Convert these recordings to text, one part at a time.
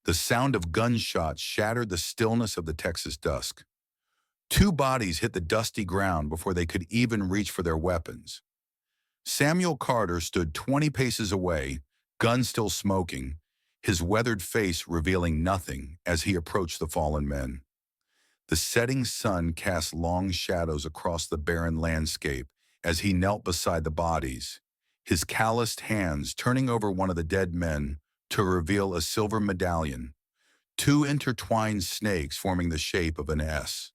The sound of gunshots shattered the stillness of the Texas dusk. Two bodies hit the dusty ground before they could even reach for their weapons. Samuel Carter stood 20 paces away, gun still smoking, his weathered face revealing nothing as he approached the fallen men. The setting sun cast long shadows across the barren landscape as he knelt beside the bodies, his calloused hands turning over one of the dead men to reveal a silver medallion, two intertwined snakes forming the shape of an S.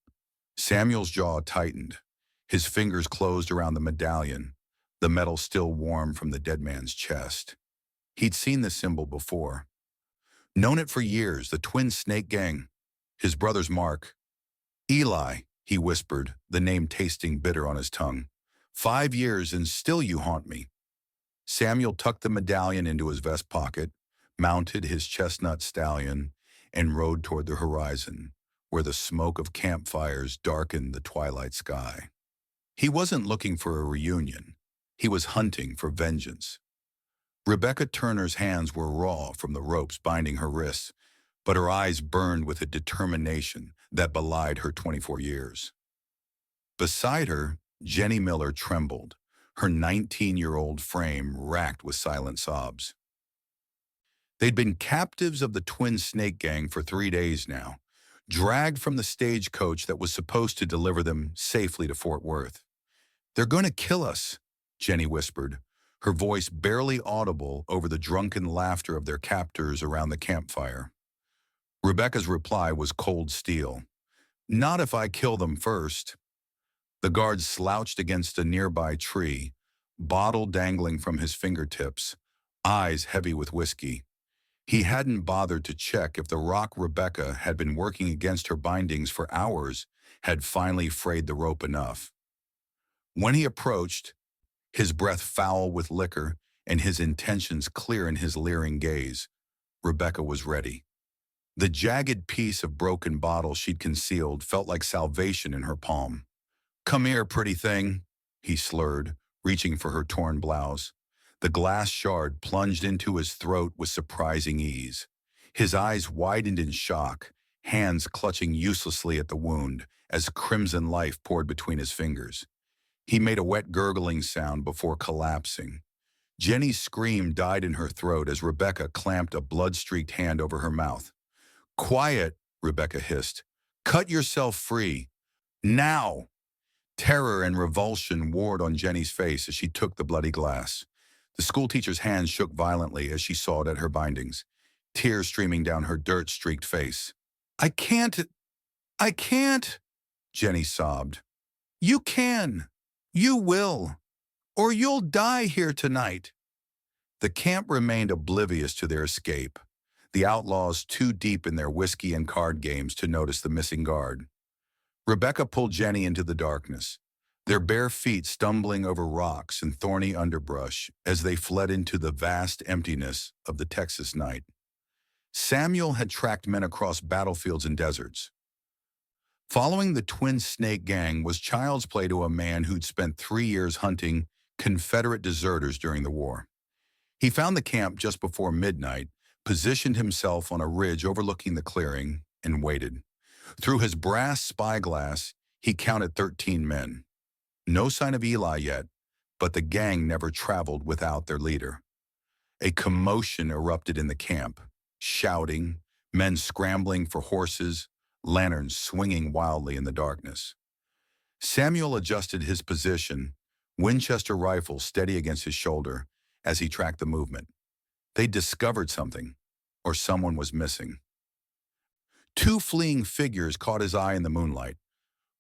Samuel's jaw tightened. His fingers closed around the medallion, the metal still warm from the dead man's chest. He'd seen the symbol before. Known it for years, the twin snake gang. His brother's mark. Eli, he whispered, the name tasting bitter on his tongue. 5 years and still you haunt me. Samuel tucked the medallion into his vest pocket, mounted his chestnut stallion, and rode toward the horizon, where the smoke of campfires darkened the twilight sky. He wasn't looking for a reunion. He was hunting for vengeance. Rebecca Turner's hands were raw from the ropes binding her wrists, but her eyes burned with a determination that belied her 24 years. Beside her, Jenny Miller trembled, her 19-year-old frame racked with silent sobs. They'd been captives of the twin snake gang for 3 days now, dragged from the stagecoach that was supposed to deliver them safely to Fort Worth. "They're going to kill us," Jenny whispered, her voice barely audible over the drunken laughter of their captors around the campfire. Rebecca's reply was cold steel. "Not if I kill them first." The guard slouched against a nearby tree, bottle dangling from his fingertips, eyes heavy with whiskey. He hadn't bothered to check if the rock Rebecca had been working against her bindings for hours had finally frayed the rope enough. When he approached, his breath foul with liquor and his intentions clear in his leering gaze, Rebecca was ready. The jagged piece of broken bottle she'd concealed felt like salvation in her palm. "Come here, pretty thing," he slurred, reaching for her torn blouse. The glass shard plunged into his throat with surprising ease. His eyes widened in shock, hands clutching uselessly at the wound as crimson life poured between his fingers. He made a wet gurgling sound before collapsing. Jenny's scream died in her throat as Rebecca clamped a blood-streaked hand over her mouth. "Quiet," Rebecca hissed. "Cut yourself free. Now!" Terror and revulsion warred on Jenny's face as she took the bloody glass. The schoolteacher's hands shook violently as she sawed at her bindings, tears streaming down her dirt-streaked face. I can't," Jenny sobbed. "You can. You will. Or you'll die here tonight." The camp remained oblivious to their escape, the outlaws too deep in their whiskey and card games to notice the missing guard. Rebecca pulled Jenny into the darkness, their bare feet stumbling over rocks and thorny underbrush as they fled into the vast emptiness of the Texas night. Samuel had tracked men across battlefields and deserts. Following the twin snake gang was child's play to a man who'd spent 3 years hunting Confederate deserters during the war. He found the camp just before midnight, positioned himself on a ridge overlooking the clearing, and waited. Through his brass spyglass, he counted 13 men. No sign of Eli yet, but the gang never traveled without their leader. A commotion erupted in the camp, shouting, men scrambling for horses, lanterns swinging wildly in the darkness. Samuel adjusted his position, Winchester rifle steady against his shoulder, as he tracked the movement. They'd discovered something, or someone was missing. 2 fleeing figures caught his eye in the moonlight,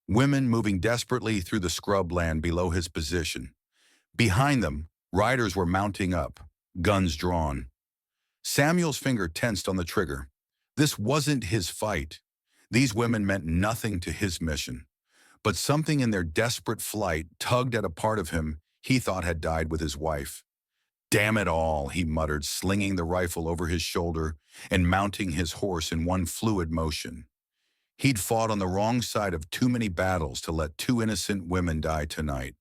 women moving desperately through the scrubland below his position. Behind them, riders were mounting up, guns drawn. Samuel's finger tensed on the trigger. This wasn't his fight. These women meant nothing to his mission. But something in their desperate flight tugged at a part of him he thought had died with his wife. "Damn it all," he muttered, slinging the rifle over his shoulder and mounting his horse in one fluid motion. He'd fought on the wrong side of too many battles to let 2 innocent women die tonight.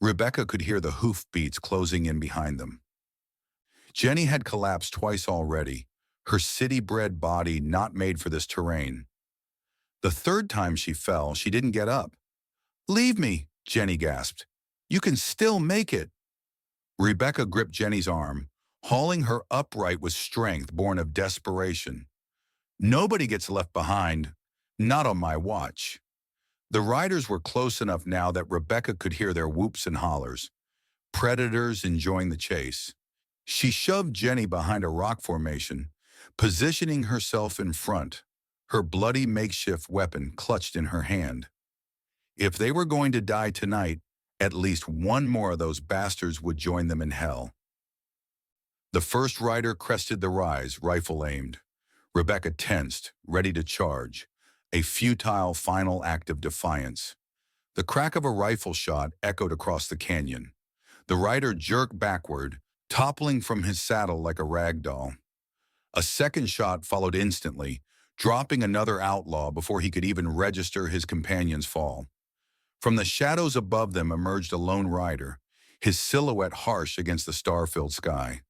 Rebecca could hear the hoof beats closing in behind them. Jenny had collapsed twice already, her city-bred body not made for this terrain. The third time she fell, she didn't get up. "Leave me," Jenny gasped. "You can still make it." Rebecca gripped Jenny's arm, hauling her upright with strength born of desperation. "Nobody gets left behind, not on my watch." The riders were close enough now that Rebecca could hear their whoops and hollers, predators enjoying the chase. She shoved Jenny behind a rock formation, positioning herself in front, her bloody makeshift weapon clutched in her hand. If they were going to die tonight, at least one more of those bastards would join them in hell. The first rider crested the rise, rifle aimed. Rebecca tensed, ready to charge, a futile final act of defiance. The crack of a rifle shot echoed across the canyon. The rider jerked backward, toppling from his saddle like a rag doll. A second shot followed instantly, dropping another outlaw before he could even register his companion's fall. From the shadows above them emerged a lone rider, his silhouette harsh against the star-filled sky.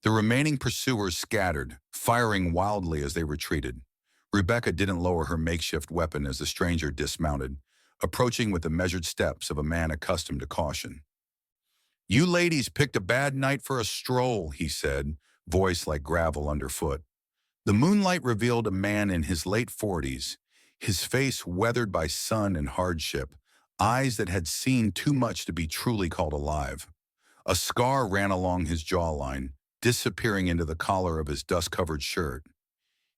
The remaining pursuers scattered, firing wildly as they retreated. Rebecca didn't lower her makeshift weapon as the stranger dismounted, approaching with the measured steps of a man accustomed to caution. "You ladies picked a bad night for a stroll," he said, voice like gravel underfoot. The moonlight revealed a man in his late 40s, his face weathered by sun and hardship, eyes that had seen too much to be truly called alive. A scar ran along his jawline, disappearing into the collar of his dust-covered shirt.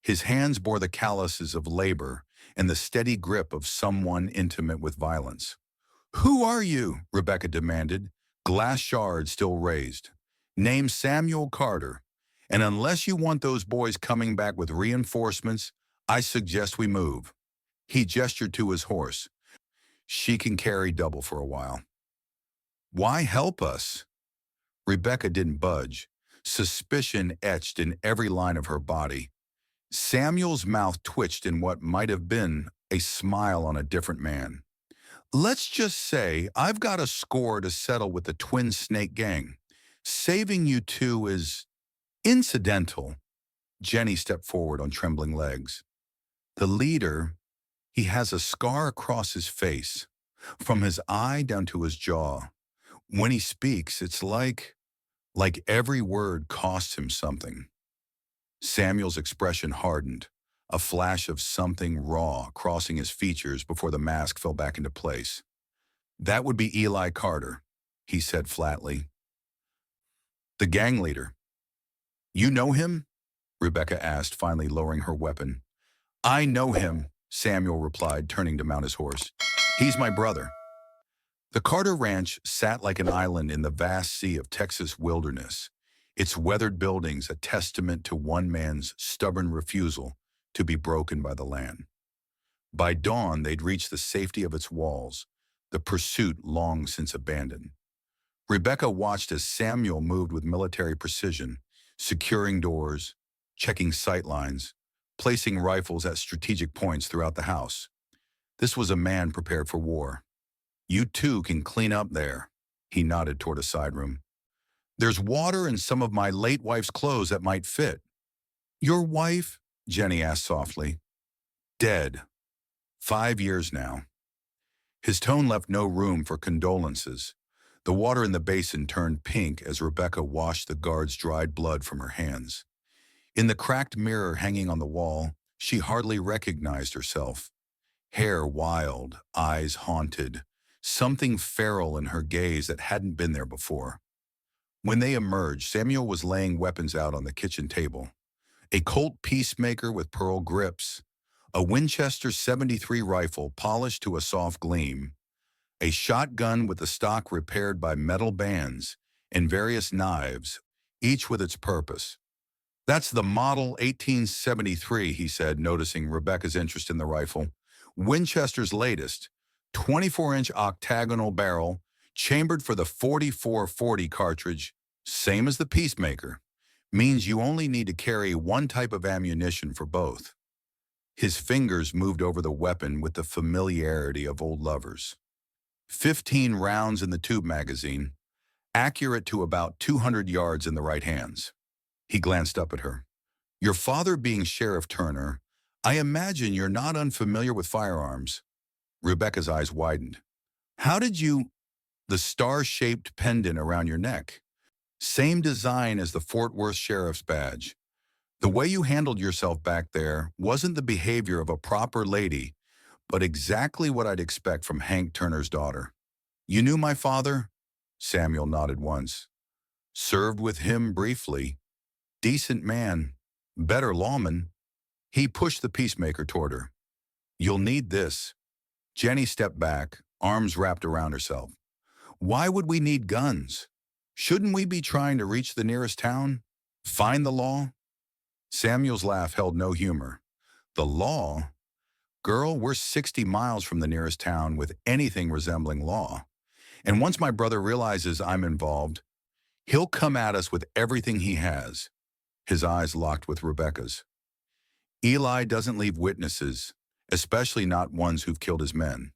His hands bore the calluses of labor and the steady grip of someone intimate with violence. "Who are you?" Rebecca demanded, glass shard still raised. "Name's Samuel Carter, and unless you want those boys coming back with reinforcements, I suggest we move." He gestured to his horse. "She can carry double for a while." "Why help us?" Rebecca didn't budge, suspicion etched in every line of her body. Samuel's mouth twitched in what might have been a smile on a different man. "Let's just say I've got a score to settle with the Twin Snake Gang. Saving you two is incidental." Jenny stepped forward on trembling legs. "The leader, he has a scar across his face, from his eye down to his jaw. When he speaks, it's like every word costs him something." Samuel's expression hardened, a flash of something raw crossing his features before the mask fell back into place. "That would be Eli Carter," he said flatly. "The gang leader." "You know him?" Rebecca asked, finally lowering her weapon. "I know him," Samuel replied, turning to mount his horse. "He's my brother." The Carter Ranch sat like an island in the vast sea of Texas wilderness, its weathered buildings a testament to one man's stubborn refusal to be broken by the land. By dawn, they'd reached the safety of its walls, the pursuit long since abandoned. Rebecca watched as Samuel moved with military precision, securing doors, checking sight lines, placing rifles at strategic points throughout the house. This was a man prepared for war. "You two can clean up there," he nodded toward a side room. "There's water and some of my late wife's clothes that might fit." "Your wife?" Jenny asked softly. "Dead. 5 years now." His tone left no room for condolences. The water in the basin turned pink as Rebecca washed the guard's dried blood from her hands. In the cracked mirror hanging on the wall, she hardly recognized herself. Hair wild, eyes haunted, something feral in her gaze that hadn't been there before. When they emerged, Samuel was laying weapons out on the kitchen table. A Colt Peacemaker with pearl grips, a Winchester .73 rifle polished to a soft gleam, a shotgun with the stock repaired by metal bands, and various knives, each with its purpose. "That's the model 1873, he said, noticing Rebecca's interest in the rifle. "Winchester's latest, 24-inch octagonal barrel, chambered for the 4440 cartridge, same as the Peacemaker. Means you only need to carry one type of ammunition for both." His fingers moved over the weapon with the familiarity of old lovers. 15 rounds in the tube magazine, accurate to about 200 yards in the right hands. He glanced up at her. Your father being Sheriff Turner, I imagine you're not unfamiliar with firearms. Rebecca's eyes widened. How did you... The star-shaped pendant around your neck. Same design as the Fort Worth Sheriff's badge. The way you handled yourself back there wasn't the behavior of a proper lady, but exactly what I'd expect from Hank Turner's daughter. You knew my father? Samuel nodded once. Served with him briefly. Decent man. Better lawman. He pushed the peacemaker toward her. You'll need this. Jenny stepped back, arms wrapped around herself. Why would we need guns? Shouldn't we be trying to reach the nearest town? Find the law? Samuel's laugh held no humor. The law? Girl, we're 60 miles from the nearest town with anything resembling law. And once my brother realizes I'm involved, he'll come at us with everything he has. His eyes locked with Rebecca's. Eli doesn't leave witnesses, especially not ones who've killed his men.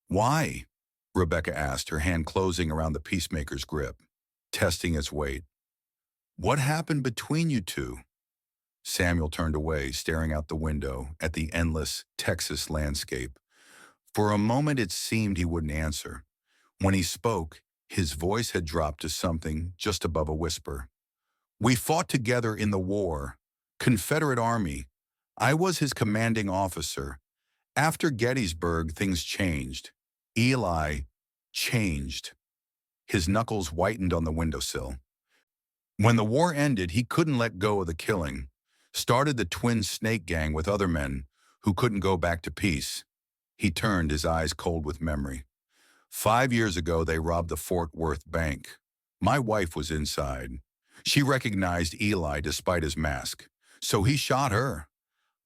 Why? Rebecca asked, her hand closing around the peacemaker's grip, testing its weight. What happened between you two? Samuel turned away, staring out the window at the endless Texas landscape. For a moment it seemed he wouldn't answer. When he spoke, his voice had dropped to something just above a whisper. We fought together in the war. Confederate Army. I was his commanding officer. After Gettysburg, things changed. Eli changed. His knuckles whitened on the windowsill. When the war ended, he couldn't let go of the killing. Started the Twin Snake Gang with other men who couldn't go back to peace. He turned, his eyes cold with memory. 5 years ago, they robbed the Fort Worth Bank. My wife was inside. She recognized Eli despite his mask. So he shot her,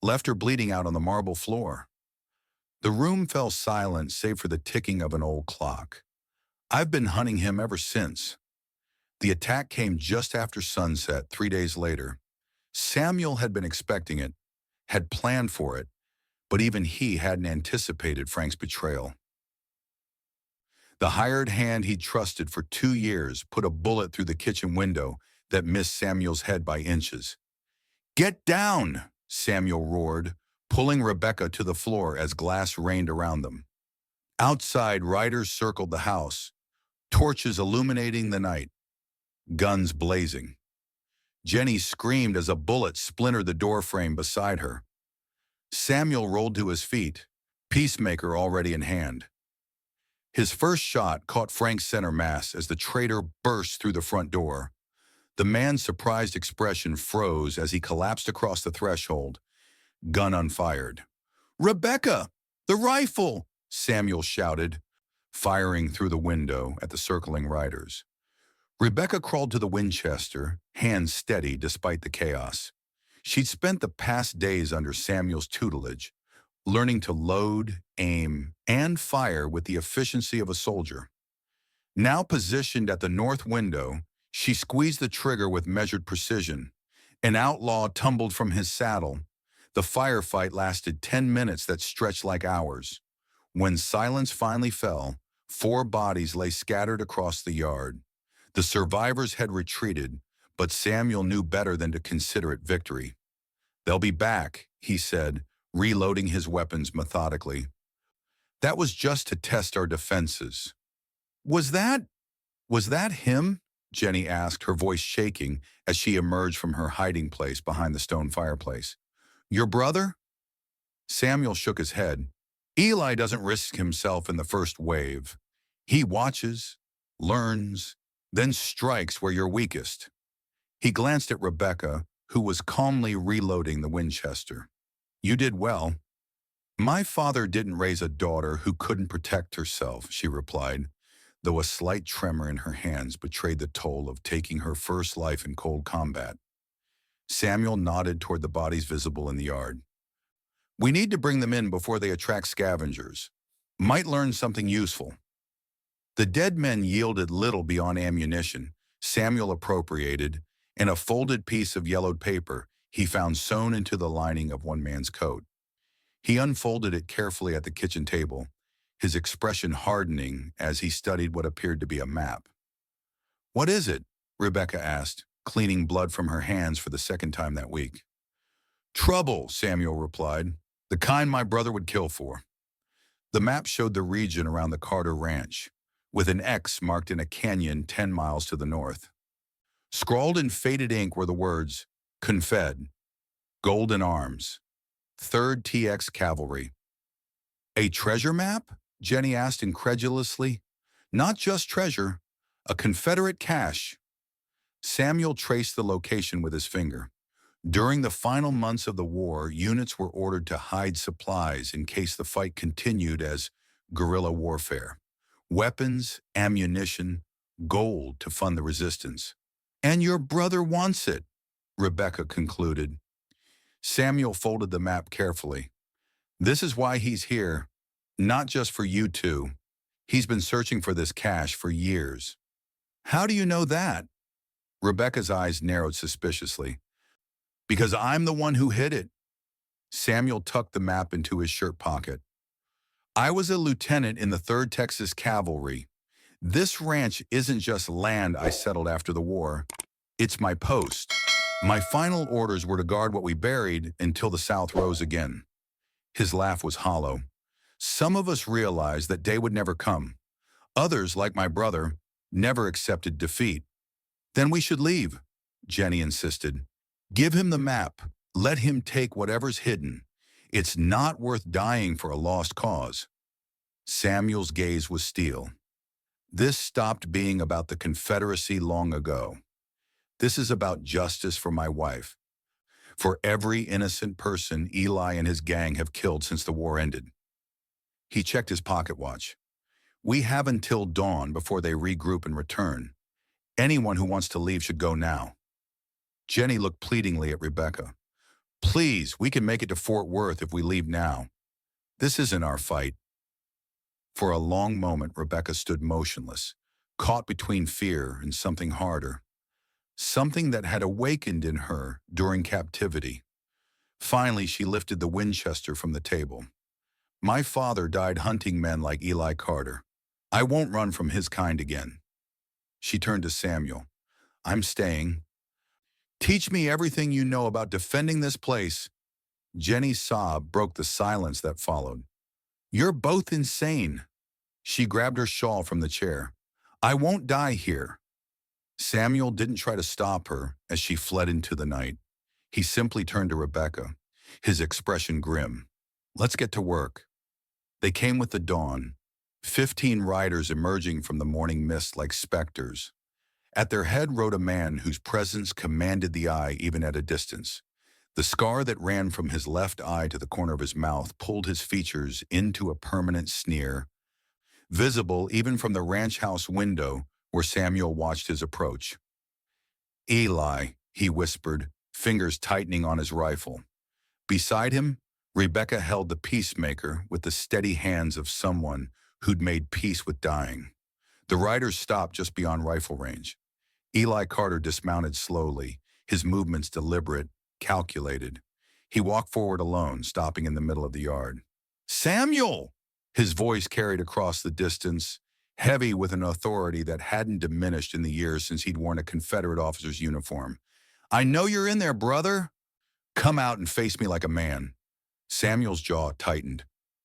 left her bleeding out on the marble floor. The room fell silent save for the ticking of an old clock. I've been hunting him ever since. The attack came just after sunset 3 days later. Samuel had been expecting it, had planned for it, but even he hadn't anticipated Frank's betrayal. The hired hand he'd trusted for 2 years put a bullet through the kitchen window that missed Samuel's head by inches. Get down, Samuel roared, pulling Rebecca to the floor as glass rained around them. Outside, riders circled the house, torches illuminating the night, guns blazing. Jenny screamed as a bullet splintered the doorframe beside her. Samuel rolled to his feet, peacemaker already in hand. His first shot caught Frank's center mass as the traitor burst through the front door. The man's surprised expression froze as he collapsed across the threshold, gun unfired. Rebecca, the rifle, Samuel shouted, firing through the window at the circling riders. Rebecca crawled to the Winchester, hands steady despite the chaos. She'd spent the past days under Samuel's tutelage, learning to load, aim, and fire with the efficiency of a soldier. Now positioned at the north window, she squeezed the trigger with measured precision. An outlaw tumbled from his saddle. The firefight lasted 10 minutes that stretched like hours. When silence finally fell, 4 bodies lay scattered across the yard. The survivors had retreated, but Samuel knew better than to consider it victory. They'll be back, he said, reloading his weapons methodically. That was just to test our defenses. Was that him? Jenny asked, her voice shaking as she emerged from her hiding place behind the stone fireplace. Your brother? Samuel shook his head. Eli doesn't risk himself in the first wave. He watches, learns, then strikes where you're weakest. He glanced at Rebecca, who was calmly reloading the Winchester. You did well. My father didn't raise a daughter who couldn't protect herself, she replied, though a slight tremor in her hands betrayed the toll of taking her first life in cold combat. Samuel nodded toward the bodies visible in the yard. We need to bring them in before they attract scavengers. Might learn something useful. The dead men yielded little beyond ammunition. Samuel appropriated, and a folded piece of yellowed paper he found sewn into the lining of one man's coat. He unfolded it carefully at the kitchen table, his expression hardening as he studied what appeared to be a map. What is it? Rebecca asked, cleaning blood from her hands for the second time that week. Trouble, Samuel replied. The kind my brother would kill for. The map showed the region around the Carter Ranch, with an X marked in a canyon 10 miles to the north. Scrawled in faded ink were the words, Confed, Golden Arms, 3rd TX Cavalry. A treasure map? Jenny asked incredulously. Not just treasure, a Confederate cache. Samuel traced the location with his finger. During the final months of the war, units were ordered to hide supplies in case the fight continued as guerrilla warfare. Weapons, ammunition, gold to fund the resistance. And your brother wants it, Rebecca concluded. Samuel folded the map carefully. This is why he's here, not just for you two. He's been searching for this cache for years. How do you know that? Rebecca's eyes narrowed suspiciously. Because I'm the one who hid it. Samuel tucked the map into his shirt pocket. I was a lieutenant in the 3rd Texas Cavalry. This ranch isn't just land I settled after the war. It's my post. My final orders were to guard what we buried until the South rose again. His laugh was hollow. Some of us realized that day would never come. Others, like my brother, never accepted defeat. Then we should leave, Jenny insisted. Give him the map. Let him take whatever's hidden. It's not worth dying for a lost cause. Samuel's gaze was steel. This stopped being about the Confederacy long ago. This is about justice for my wife, for every innocent person Eli and his gang have killed since the war ended. He checked his pocket watch. We have until dawn before they regroup and return. Anyone who wants to leave should go now. Jenny looked pleadingly at Rebecca. Please, we can make it to Fort Worth if we leave now. This isn't our fight. For a long moment, Rebecca stood motionless, caught between fear and something harder. Something that had awakened in her during captivity. Finally, she lifted the Winchester from the table. My father died hunting men like Eli Carter. I won't run from his kind again. She turned to Samuel. I'm staying. Teach me everything you know about defending this place. Jenny's sob broke the silence that followed. You're both insane. She grabbed her shawl from the chair. I won't die here. Samuel didn't try to stop her as she fled into the night. He simply turned to Rebecca, his expression grim. Let's get to work. They came with the dawn, 15 riders emerging from the morning mist like specters. At their head rode a man whose presence commanded the eye even at a distance. The scar that ran from his left eye to the corner of his mouth pulled his features into a permanent sneer, visible even from the ranch house window where Samuel watched his approach. Eli, he whispered, fingers tightening on his rifle. Beside him, Rebecca held the peacemaker with the steady hands of someone who'd made peace with dying. The riders stopped just beyond rifle range. Eli Carter dismounted slowly, his movements deliberate, calculated. He walked forward alone, stopping in the middle of the yard. Samuel! His voice carried across the distance, heavy with an authority that hadn't diminished in the years since he'd worn a Confederate officer's uniform. I know you're in there, brother. Come out and face me like a man. Samuel's jaw tightened.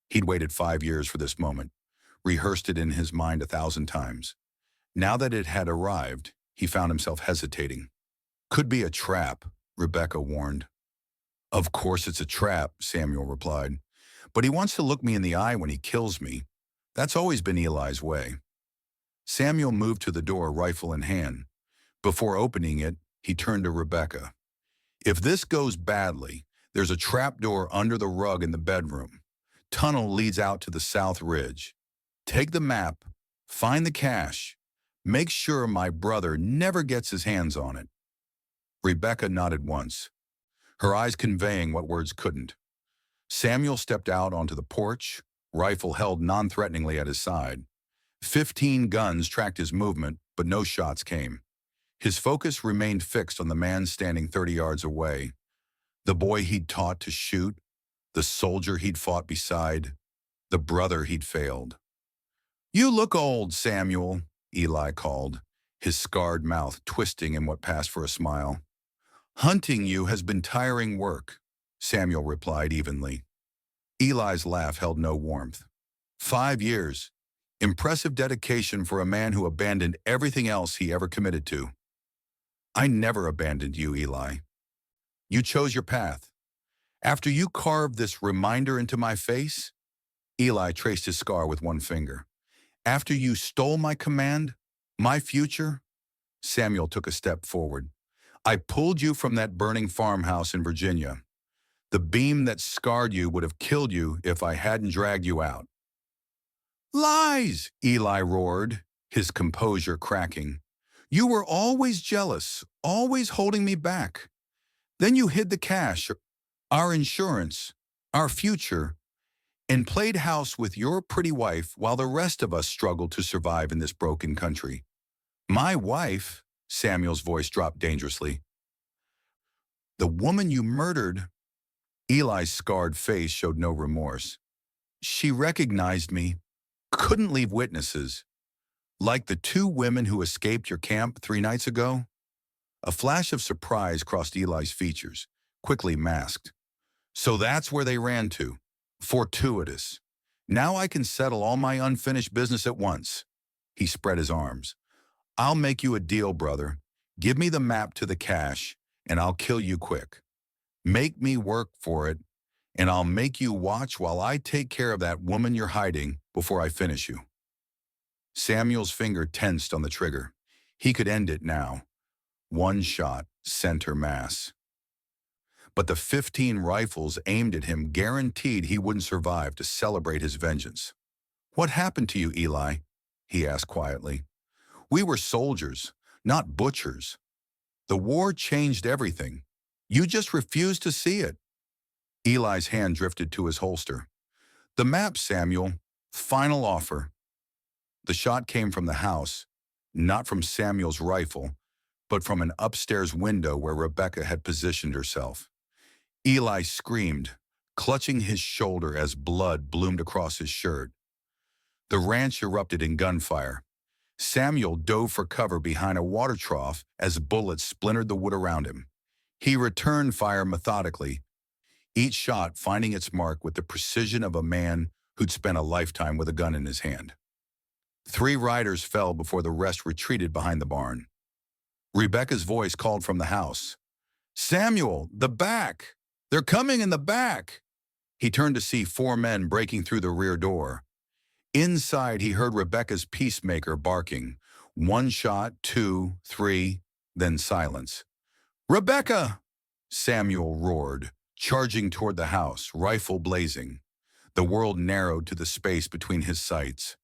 He'd waited 5 years for this moment, rehearsed it in his mind 1,000 times. Now that it had arrived, he found himself hesitating. Could be a trap, Rebecca warned. Of course it's a trap, Samuel replied. But he wants to look me in the eye when he kills me. That's always been Eli's way. Samuel moved to the door, rifle in hand. Before opening it, he turned to Rebecca. If this goes badly, there's a trapdoor under the rug in the bedroom. Tunnel leads out to the South Ridge. Take the map, find the cache. Make sure my brother never gets his hands on it. Rebecca nodded once, her eyes conveying what words couldn't. Samuel stepped out onto the porch, rifle held non-threateningly at his side. 15 guns tracked his movement, but no shots came. His focus remained fixed on the man standing 30 yards away, the boy he'd taught to shoot, the soldier he'd fought beside, the brother he'd failed. You look old, Samuel, Eli called, his scarred mouth twisting in what passed for a smile. Hunting you has been tiring work. Samuel replied evenly. Eli's laugh held no warmth. 5 years. Impressive dedication for a man who abandoned everything else he ever committed to. I never abandoned you, Eli. You chose your path. After you carved this reminder into my face, Eli traced his scar with one finger. After you stole my command, my future, Samuel took a step forward. I pulled you from that burning farmhouse in Virginia. The beam that scarred you would have killed you if I hadn't dragged you out. Lies, Eli roared, his composure cracking. You were always jealous, always holding me back. Then you hid the cash, our insurance, our future, and played house with your pretty wife while the rest of us struggled to survive in this broken country. My wife, Samuel's voice dropped dangerously. The woman you murdered. Eli's scarred face showed no remorse. She recognized me, couldn't leave witnesses. Like the two women who escaped your camp 3 nights ago? A flash of surprise crossed Eli's features, quickly masked. So that's where they ran to. Fortuitous. Now I can settle all my unfinished business at once. He spread his arms. I'll make you a deal, brother. Give me the map to the cache, and I'll kill you quick. Make me work for it, and I'll make you watch while I take care of that woman you're hiding before I finish you. Samuel's finger tensed on the trigger. He could end it now. One shot, center mass. But the 15 rifles aimed at him guaranteed he wouldn't survive to celebrate his vengeance. What happened to you, Eli? He asked quietly. We were soldiers, not butchers. The war changed everything. You just refused to see it. Eli's hand drifted to his holster. The map, Samuel. Final offer. The shot came from the house, not from Samuel's rifle, but from an upstairs window where Rebecca had positioned herself. Eli screamed, clutching his shoulder as blood bloomed across his shirt. The ranch erupted in gunfire. Samuel dove for cover behind a water trough as bullets splintered the wood around him. He returned fire methodically, each shot finding its mark with the precision of a man who'd spent a lifetime with a gun in his hand. 3 riders fell before the rest retreated behind the barn. Rebecca's voice called from the house. Samuel, the back! They're coming in the back! He turned to see 4 men breaking through the rear door. Inside, he heard Rebecca's peacemaker barking. 1 shot, 2, 3, then silence. Rebecca! Samuel roared, charging toward the house, rifle blazing. The world narrowed to the space between his sights.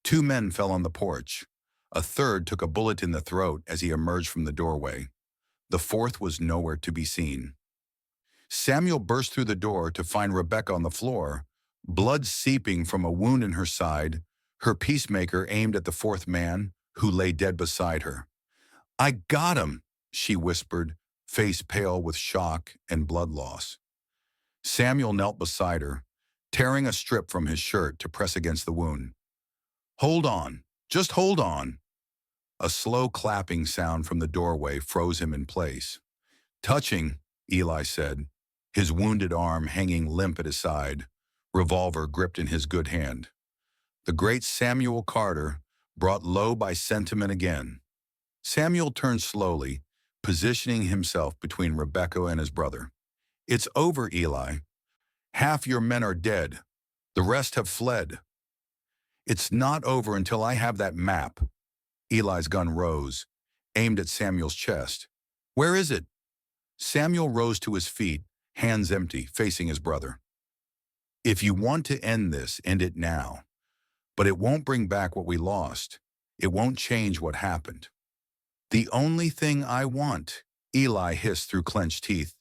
2 men fell on the porch. A third took a bullet in the throat as he emerged from the doorway. The 4th was nowhere to be seen. Samuel burst through the door to find Rebecca on the floor, blood seeping from a wound in her side, her peacemaker aimed at the 4th man, who lay dead beside her. I got him, she whispered, face pale with shock and blood loss. Samuel knelt beside her, tearing a strip from his shirt to press against the wound. Hold on, just hold on. A slow clapping sound from the doorway froze him in place. Touching, Eli said, his wounded arm hanging limp at his side, revolver gripped in his good hand. The great Samuel Carter, brought low by sentiment again. Samuel turned slowly, positioning himself between Rebecca and his brother. It's over, Eli. Half your men are dead. The rest have fled. It's not over until I have that map. Eli's gun rose, aimed at Samuel's chest. Where is it? Samuel rose to his feet, hands empty, facing his brother. If you want to end this, end it now. But it won't bring back what we lost. It won't change what happened. The only thing I want, Eli hissed through clenched teeth,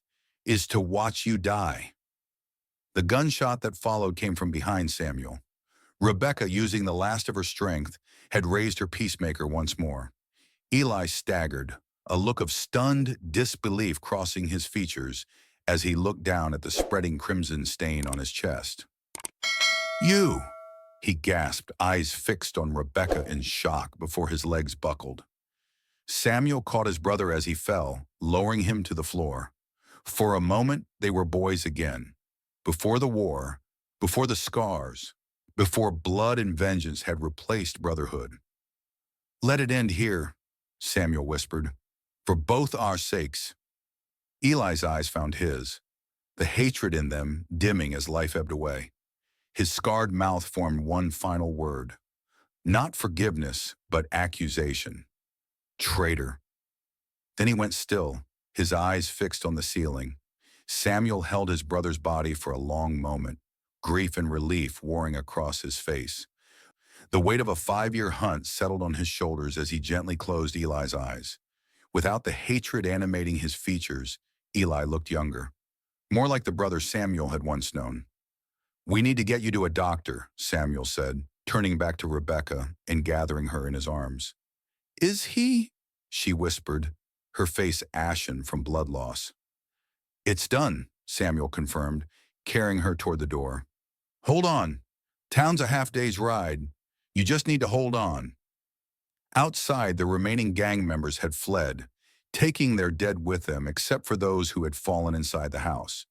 is to watch you die. The gunshot that followed came from behind Samuel. Rebecca, using the last of her strength, had raised her peacemaker once more. Eli staggered, a look of stunned disbelief crossing his features as he looked down at the spreading crimson stain on his chest. You! He gasped, eyes fixed on Rebecca in shock before his legs buckled. Samuel caught his brother as he fell, lowering him to the floor. For a moment, they were boys again. Before the war, before the scars, before blood and vengeance had replaced brotherhood. "Let it end here," Samuel whispered. "For both our sakes." Eli's eyes found his, the hatred in them dimming as life ebbed away. His scarred mouth formed one final word. Not forgiveness, but accusation. "Traitor." Then he went still, his eyes fixed on the ceiling. Samuel held his brother's body for a long moment, grief and relief warring across his face. The weight of a 5-year hunt settled on his shoulders as he gently closed Eli's eyes. Without the hatred animating his features, Eli looked younger, more like the brother Samuel had once known. "We need to get you to a doctor," Samuel said, turning back to Rebecca and gathering her in his arms. "Is he?" she whispered, her face ashen from blood loss. "It's done," Samuel confirmed, carrying her toward the door. "Hold on. Town's a half-day's ride. You just need to hold on." Outside, the remaining gang members had fled, taking their dead with them except for those who had fallen inside the house.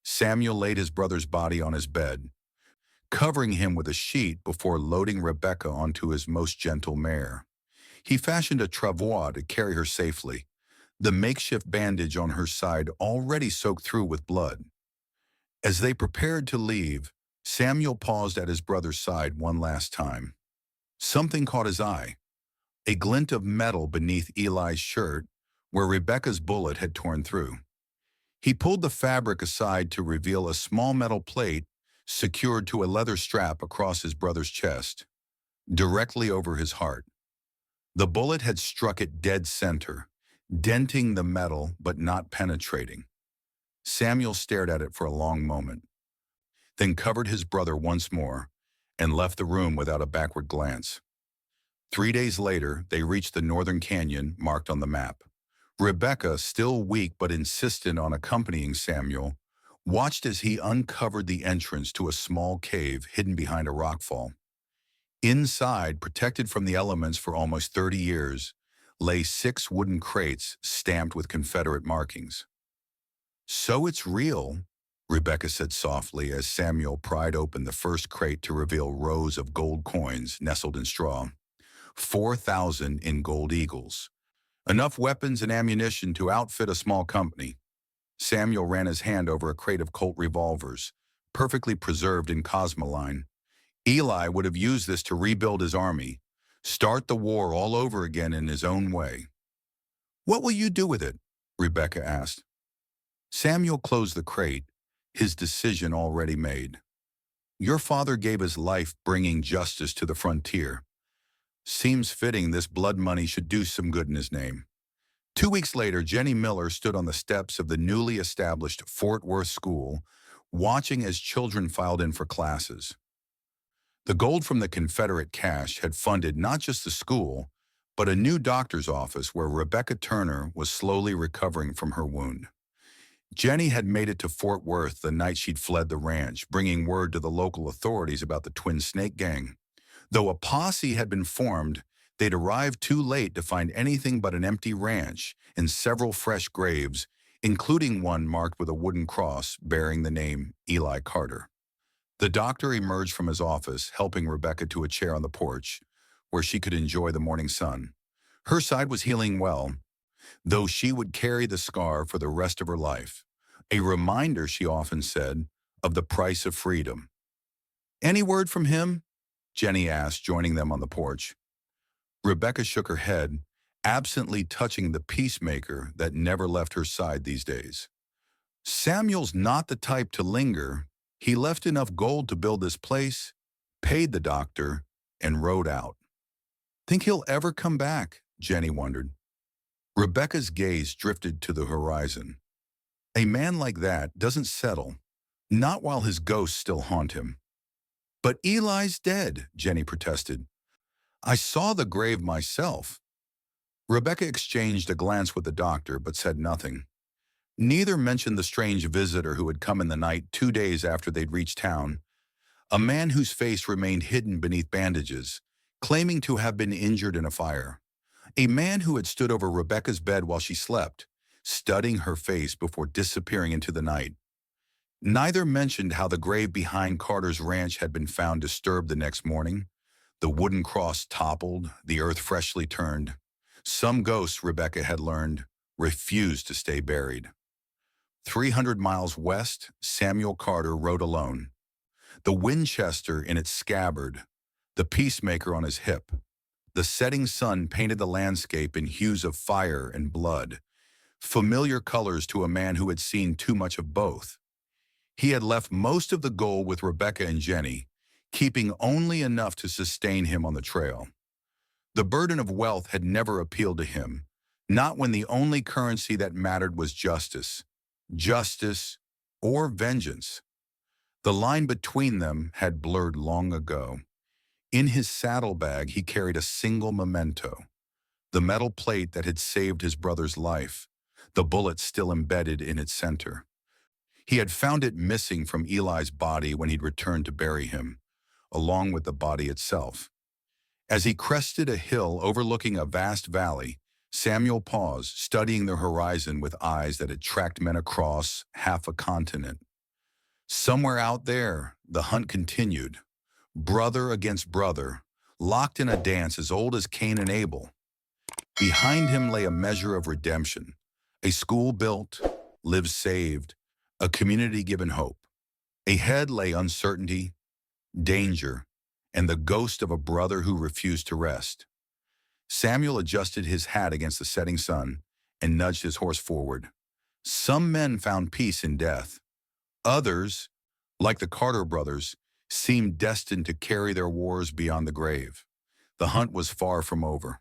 Samuel laid his brother's body on his bed, covering him with a sheet before loading Rebecca onto his most gentle mare. He fashioned a travois to carry her safely, the makeshift bandage on her side already soaked through with blood. As they prepared to leave, Samuel paused at his brother's side one last time. Something caught his eye, a glint of metal beneath Eli's shirt where Rebecca's bullet had torn through. He pulled the fabric aside to reveal a small metal plate secured to a leather strap across his brother's chest, directly over his heart. The bullet had struck it dead center, denting the metal but not penetrating. Samuel stared at it for a long moment, then covered his brother once more and left the room without a backward glance. 3 days later, they reached the northern canyon marked on the map. Rebecca, still weak but insistent on accompanying Samuel, watched as he uncovered the entrance to a small cave hidden behind a rockfall. Inside, protected from the elements for almost 30 years, lay 6 wooden crates stamped with Confederate markings. "So it's real," Rebecca said softly as Samuel pried open the first crate to reveal rows of gold coins nestled in straw. 4,000 in gold eagles. Enough weapons and ammunition to outfit a small company. Samuel ran his hand over a crate of Colt revolvers, perfectly preserved in Cosmoline. Eli would have used this to rebuild his army, start the war all over again in his own way. "What will you do with it?" Rebecca asked. Samuel closed the crate, his decision already made. "Your father gave his life bringing justice to the frontier. Seems fitting this blood money should do some good in his name." 2 weeks later, Jenny Miller stood on the steps of the newly established Fort Worth School, watching as children filed in for classes. The gold from the Confederate cash had funded not just the school, but a new doctor's office where Rebecca Turner was slowly recovering from her wound. Jenny had made it to Fort Worth the night she'd fled the ranch, bringing word to the local authorities about the Twin Snake Gang. Though a posse had been formed, they'd arrived too late to find anything but an empty ranch and several fresh graves, including one marked with a wooden cross bearing the name Eli Carter. The doctor emerged from his office, helping Rebecca to a chair on the porch, where she could enjoy the morning sun. Her side was healing well, though she would carry the scar for the rest of her life, a reminder, she often said, of the price of freedom. "Any word from him?" Jenny asked, joining them on the porch. Rebecca shook her head, absently touching the peacemaker that never left her side these days. "Samuel's not the type to linger. He left enough gold to build this place, paid the doctor, and rode out." "Think he'll ever come back?" Jenny wondered. Rebecca's gaze drifted to the horizon. "A man like that doesn't settle, not while his ghosts still haunt him." "But Eli's dead," Jenny protested. "I saw the grave myself." Rebecca exchanged a glance with the doctor, but said nothing. Neither mentioned the strange visitor who had come in the night 2 days after they'd reached town, a man whose face remained hidden beneath bandages, claiming to have been injured in a fire. A man who had stood over Rebecca's bed while she slept, studying her face before disappearing into the night. Neither mentioned how the grave behind Carter's ranch had been found disturbed the next morning. The wooden cross toppled, the earth freshly turned. Some ghosts, Rebecca had learned, refused to stay buried. 300 miles west, Samuel Carter rode alone, the Winchester in its scabbard, the peacemaker on his hip. The setting sun painted the landscape in hues of fire and blood, familiar colors to a man who had seen too much of both. He had left most of the gold with Rebecca and Jenny, keeping only enough to sustain him on the trail. The burden of wealth had never appealed to him, not when the only currency that mattered was justice. Justice or vengeance. The line between them had blurred long ago. In his saddlebag, he carried a single memento, the metal plate that had saved his brother's life, the bullet still embedded in its center. He had found it missing from Eli's body when he'd returned to bury him, along with the body itself. As he crested a hill overlooking a vast valley, Samuel paused, studying the horizon with eyes that had tracked men across half a continent. Somewhere out there, the hunt continued, brother against brother, locked in a dance as old as Cain and Abel. Behind him lay a measure of redemption, a school built, lives saved, a community given hope. Ahead lay uncertainty, danger, and the ghost of a brother who refused to rest. Samuel adjusted his hat against the setting sun and nudged his horse forward. Some men found peace in death. Others, like the Carter brothers, seemed destined to carry their wars beyond the grave. The hunt was far from over.